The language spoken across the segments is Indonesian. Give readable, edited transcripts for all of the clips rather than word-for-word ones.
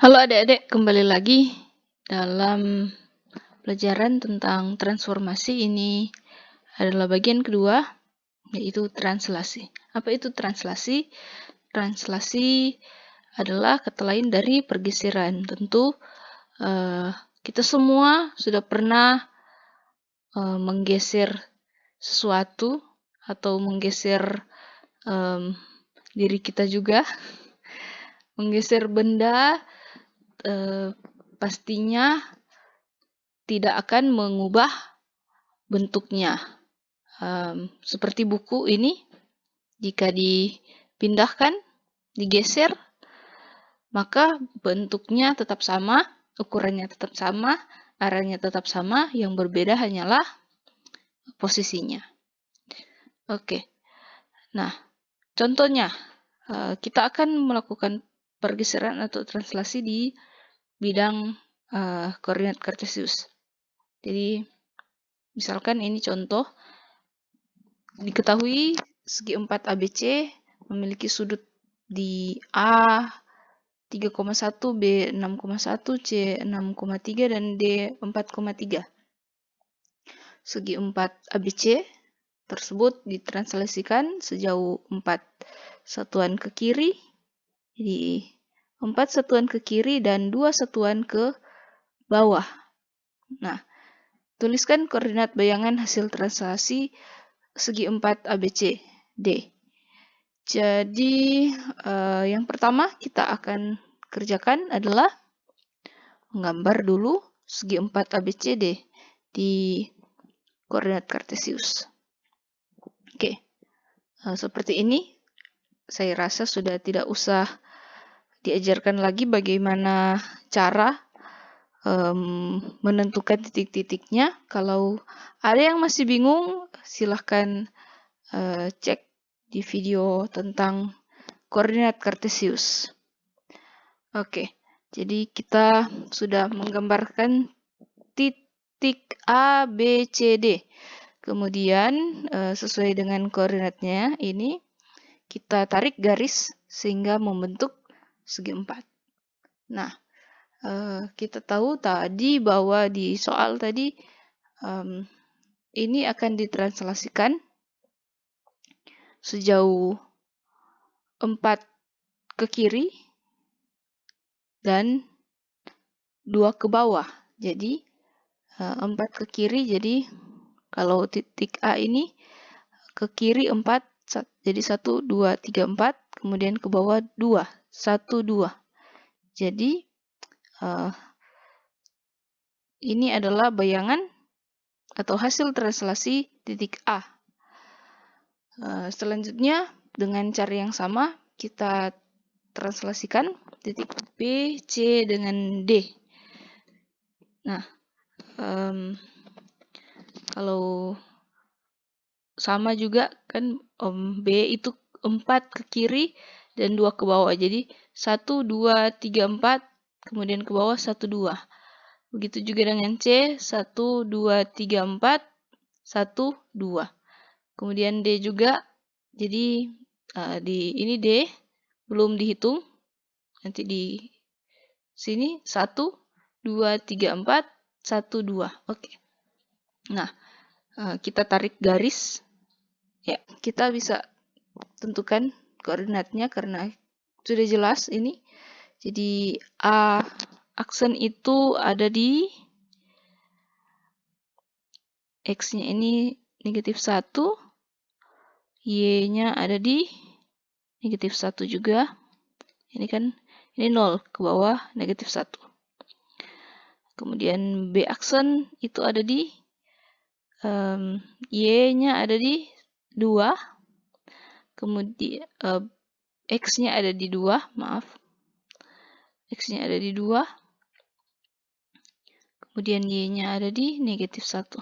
Halo adik-adik, kembali lagi dalam pelajaran tentang transformasi. Ini adalah bagian kedua, yaitu translasi. Apa itu translasi? Translasi adalah kata lain dari pergeseran. Tentu kita semua sudah pernah menggeser sesuatu atau menggeser diri kita juga. Menggeser benda pastinya tidak akan mengubah bentuknya. Seperti buku ini, jika dipindahkan, digeser, maka bentuknya tetap sama, ukurannya tetap sama, arahnya tetap sama, yang berbeda hanyalah posisinya. Oke, nah contohnya, kita akan melakukan pergeseran atau translasi di bidang koordinat kartesius. Jadi, misalkan ini contoh, diketahui segi 4 ABC memiliki sudut di A 3,1, B 6,1, C 6,3, dan D 4,3. Segi 4 ABC tersebut ditranslasikan sejauh 4 satuan ke kiri, jadi 4 satuan ke kiri dan 2 satuan ke bawah. Nah, tuliskan koordinat bayangan hasil translasi segi 4 ABC D. Jadi yang pertama kita akan kerjakan adalah menggambar dulu segi 4 ABCD di koordinat kartesius. Oke, seperti ini. Saya rasa sudah tidak usah diajarkan lagi bagaimana cara menentukan titik-titiknya. Kalau ada yang masih bingung, silahkan cek di video tentang koordinat kartesius. Oke, jadi kita sudah menggambarkan titik A, B, C, D. Kemudian sesuai dengan koordinatnya ini, kita tarik garis sehingga membentuk segi 4. Nah, kita tahu tadi bahwa di soal tadi ini akan ditranslasikan sejauh 4 ke kiri dan 2 ke bawah. Jadi 4 ke kiri, jadi kalau titik A ini ke kiri 4, jadi 1, 2, 3, 4, kemudian ke bawah 2, 1, 2. Jadi ini adalah bayangan atau hasil translasi titik A. Selanjutnya dengan cara yang sama kita translasikan titik B, C dengan D. Nah, kalau sama juga kan B itu 4 ke kiri dan 2 ke bawah. Jadi 1, 2, 3, 4, kemudian ke bawah 1, 2. Begitu juga dengan C, 1, 2, 3, 4, 1, 2. Kemudian D juga, jadi ini D belum dihitung, nanti di sini 1, 2, 3, 4, 1, 2. Oke. Nah, kita tarik garis, ya kita bisa tentukan koordinatnya karena sudah jelas ini. Jadi A aksen itu ada di X-nya ini negatif 1, Y-nya ada di negatif 1 juga. Ini kan, ini 0, ke bawah negatif 1. Kemudian B aksen itu ada di, Y-nya ada di 2. Kemudian X-nya ada di 2, maaf. X-nya ada di 2. Kemudian Y-nya ada di negatif 1.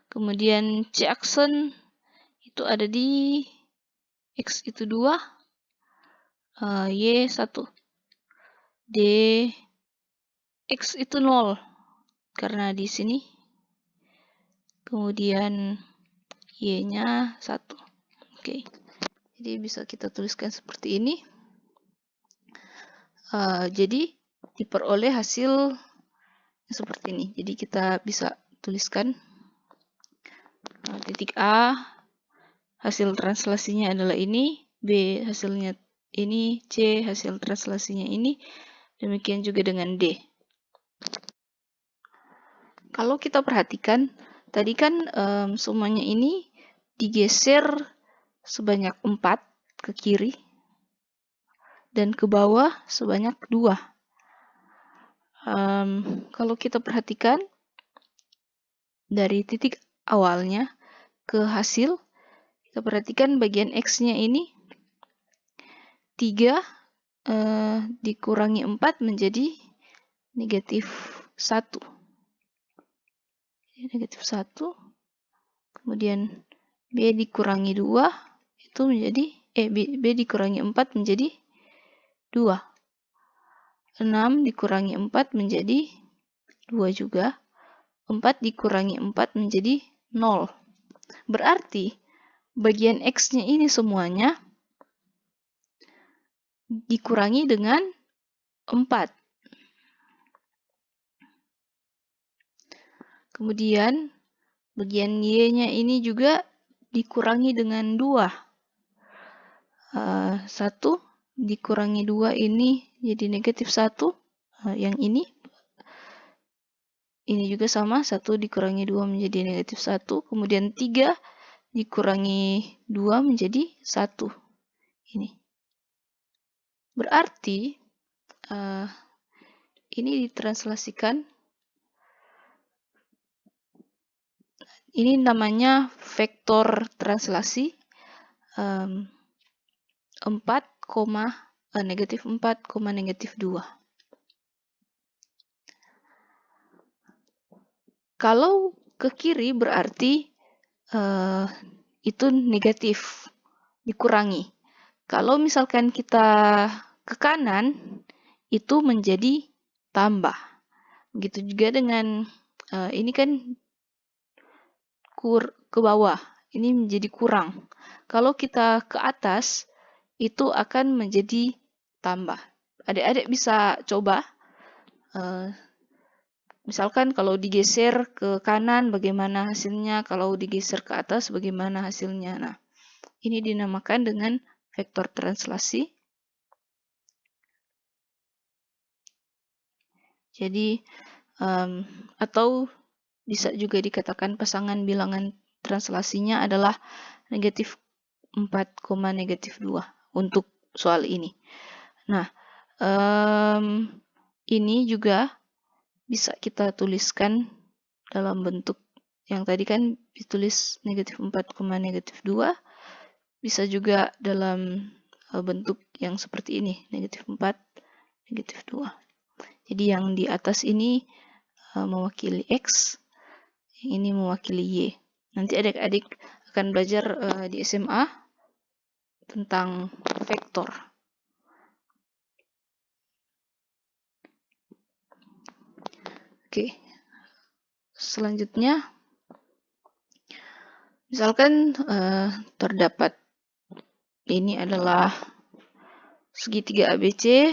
Kemudian C aksen itu ada di X itu 2, Y 1. D X itu 0 karena di sini. Kemudian Y-nya 1. Oke. Jadi bisa kita tuliskan seperti ini. Jadi diperoleh hasil seperti ini. Jadi kita bisa tuliskan titik A, hasil translasinya adalah ini, B hasilnya ini, C hasil translasinya ini, demikian juga dengan D. Kalau kita perhatikan, tadi kan semuanya ini digeser sebanyak 4 ke kiri dan ke bawah sebanyak 2. Kalau kita perhatikan dari titik awalnya ke hasil, kita perhatikan bagian X-nya ini 3 dikurangi 4 menjadi negatif 1. Negatif 1. Kemudian B dikurangi 2 itu menjadi B dikurangi 4 menjadi 2. 6 dikurangi 4 menjadi 2 juga. 4 dikurangi 4 menjadi 0. Berarti bagian X-nya ini semuanya dikurangi dengan 4. Kemudian bagian Y-nya ini juga dikurangi dengan 2. 1 dikurangi 2 ini jadi negatif 1. Yang ini juga sama, 1 dikurangi 2 menjadi negatif 1. Kemudian 3 dikurangi 2 menjadi 1. Ini. Berarti ini ditranslasikan. Ini namanya vektor translasi 4, negatif 4, negatif 2. Kalau ke kiri berarti itu negatif, dikurangi. Kalau misalkan kita ke kanan, itu menjadi tambah. Begitu juga dengan ini kan ke bawah, ini menjadi kurang. Kalau kita ke atas, itu akan menjadi tambah. Adik-adik bisa coba, misalkan kalau digeser ke kanan bagaimana hasilnya, kalau digeser ke atas bagaimana hasilnya. Nah, ini dinamakan dengan vektor translasi. Jadi, atau bisa juga dikatakan pasangan bilangan translasinya adalah negatif 4, negatif 2 untuk soal ini. Nah, ini juga bisa kita tuliskan dalam bentuk yang tadi kan ditulis negatif 4, negatif 2. Bisa juga dalam bentuk yang seperti ini, negatif 4, negatif 2. Jadi yang di atas ini mewakili X, yang ini mewakili Y. Nanti adik-adik akan belajar di SMA tentang vektor. Oke, selanjutnya, misalkan terdapat ini adalah segitiga ABC,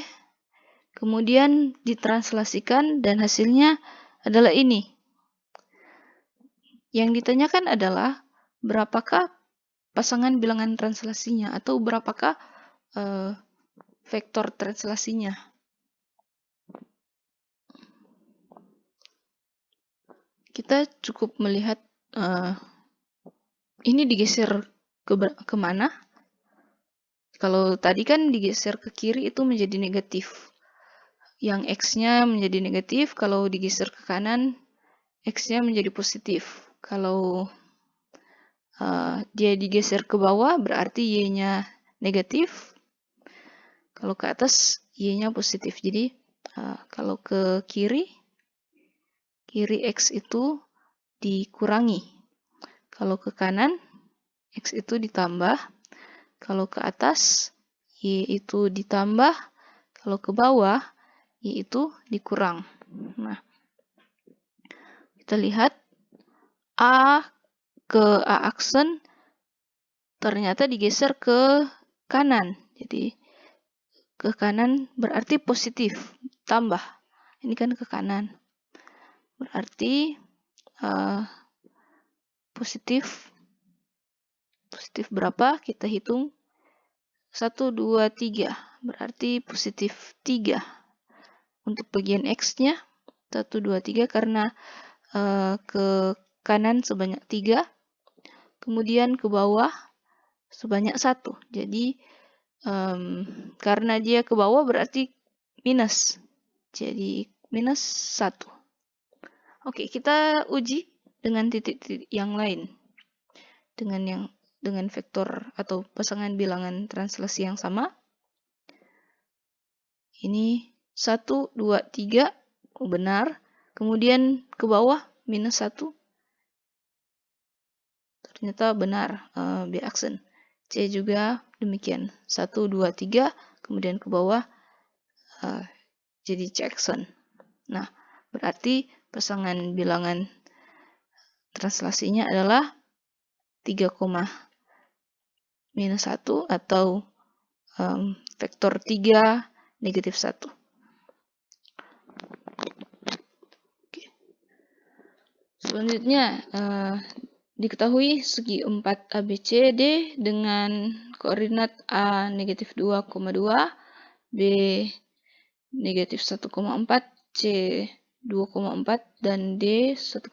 kemudian ditranslasikan dan hasilnya adalah ini. Yang ditanyakan adalah berapakah pasangan bilangan translasinya atau berapakah vektor translasinya. Kita cukup melihat ini digeser ke mana. Kalau tadi kan digeser ke kiri itu menjadi negatif. Yang X-nya menjadi negatif, kalau digeser ke kanan, X-nya menjadi positif. Kalau dia digeser ke bawah, berarti Y-nya negatif. Kalau ke atas, Y-nya positif. Jadi, kalau ke kiri X itu dikurangi. Kalau ke kanan, X itu ditambah. Kalau ke atas, Y itu ditambah. Kalau ke bawah, Y itu dikurang. Nah, kita lihat A ke A aksen ternyata digeser ke kanan. Jadi, ke kanan berarti positif. tambah. Ini kan ke kanan. Berarti positif berapa? Kita hitung 1, 2, 3. Berarti positif 3. Untuk bagian X-nya 1, 2, 3 karena ke kanan sebanyak 3. Kemudian ke bawah sebanyak 1. Jadi karena dia ke bawah berarti minus. Jadi minus 1. Oke, kita uji dengan titik-titik yang lain. Dengan vektor atau pasangan bilangan translasi yang sama. Ini 1, 2, 3. Benar. Kemudian ke bawah minus 1. Ternyata benar. B aksen. C juga demikian. 1, 2, 3. Kemudian ke bawah jadi C aksen. Nah, berarti pasangan bilangan translasinya adalah 3, minus 1 atau vektor 3 negatif 1. Oke. Selanjutnya, diketahui segi 4 ABCD dengan koordinat A negatif 2,2, B negatif 1,4, C 2,4, dan D 1,2.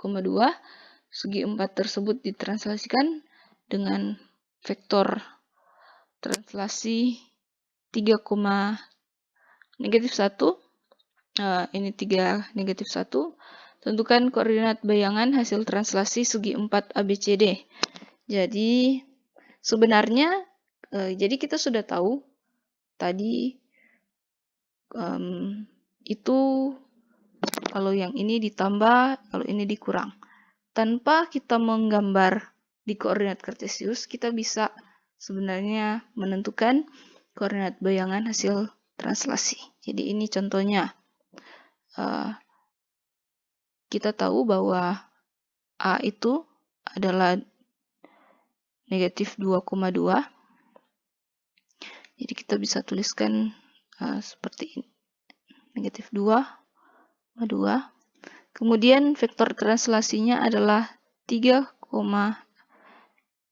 Segi 4 tersebut ditranslasikan dengan vektor translasi 3, negatif 1. Ini 3 negatif 1. Tentukan koordinat bayangan hasil translasi segi 4 ABCD. Jadi sebenarnya jadi kita sudah tahu tadi itu kalau yang ini ditambah, kalau ini dikurang. Tanpa kita menggambar di koordinat kartesius, kita bisa sebenarnya menentukan koordinat bayangan hasil translasi. Jadi ini contohnya. Kita tahu bahwa A itu adalah negatif 2,2. Jadi kita bisa tuliskan seperti ini. Negatif 2,2. Kemudian vektor translasinya adalah 3,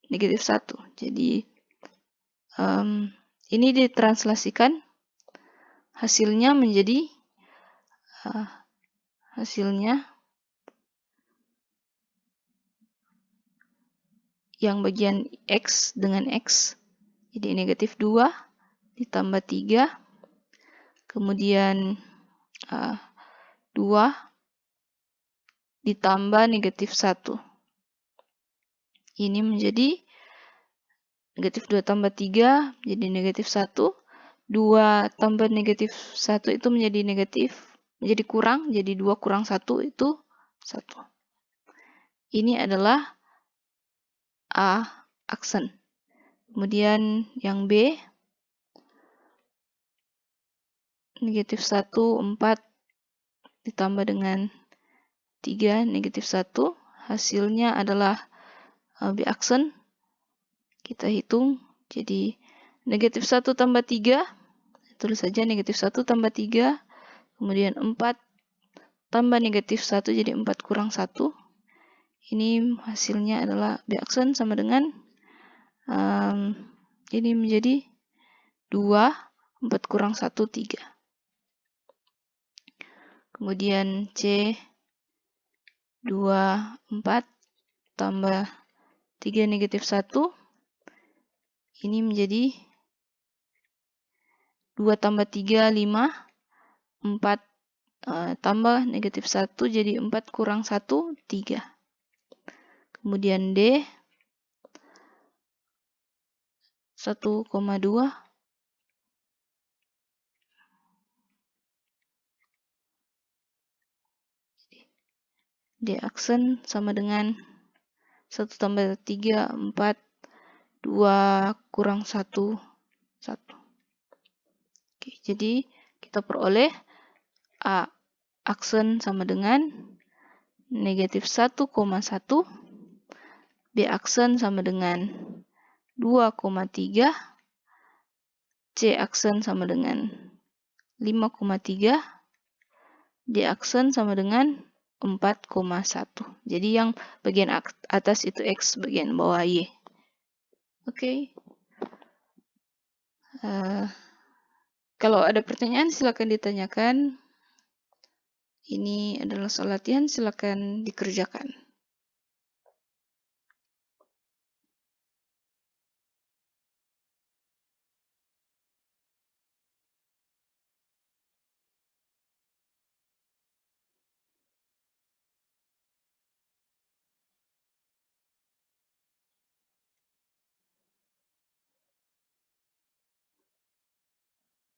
negatif 1. Jadi ini ditranslasikan hasilnya menjadi yang bagian X dengan X. Jadi negatif 2 ditambah 3. Kemudian 2 ditambah negatif 1. Ini menjadi negatif 2 tambah 3 jadi negatif 1. 2 tambah negatif 1 itu menjadi negatif, menjadi kurang, jadi 2 kurang 1 itu 1. Ini adalah A aksen. Kemudian yang B, negatif 1, 4 ditambah dengan 3, negatif 1. Hasilnya adalah B aksen. Kita hitung, jadi negatif 1 tambah 3, tulis saja negatif 1 tambah 3, kemudian 4 tambah negatif 1, jadi 4 kurang 1. Ini hasilnya adalah B aksen sama dengan, ini menjadi 2, 4 kurang 1, 3. Kemudian C, 2, 4 tambah 3 negatif 1. Ini menjadi 2 tambah 3, 5. 4 tambah negatif 1, jadi 4 kurang 1, 3. Kemudian D, 1,2. D aksen sama dengan 1 tambah 3, 4, 2 kurang 1, 1. Oke, jadi kita peroleh A aksen sama dengan negatif 1,1, B aksen sama dengan 2,3, C aksen sama dengan 5,3, J aksen sama dengan 4,1. Jadi yang bagian atas itu X, bagian bawah Y. Oke. Kalau ada pertanyaan silakan ditanyakan. Ini adalah soal latihan, silakan dikerjakan.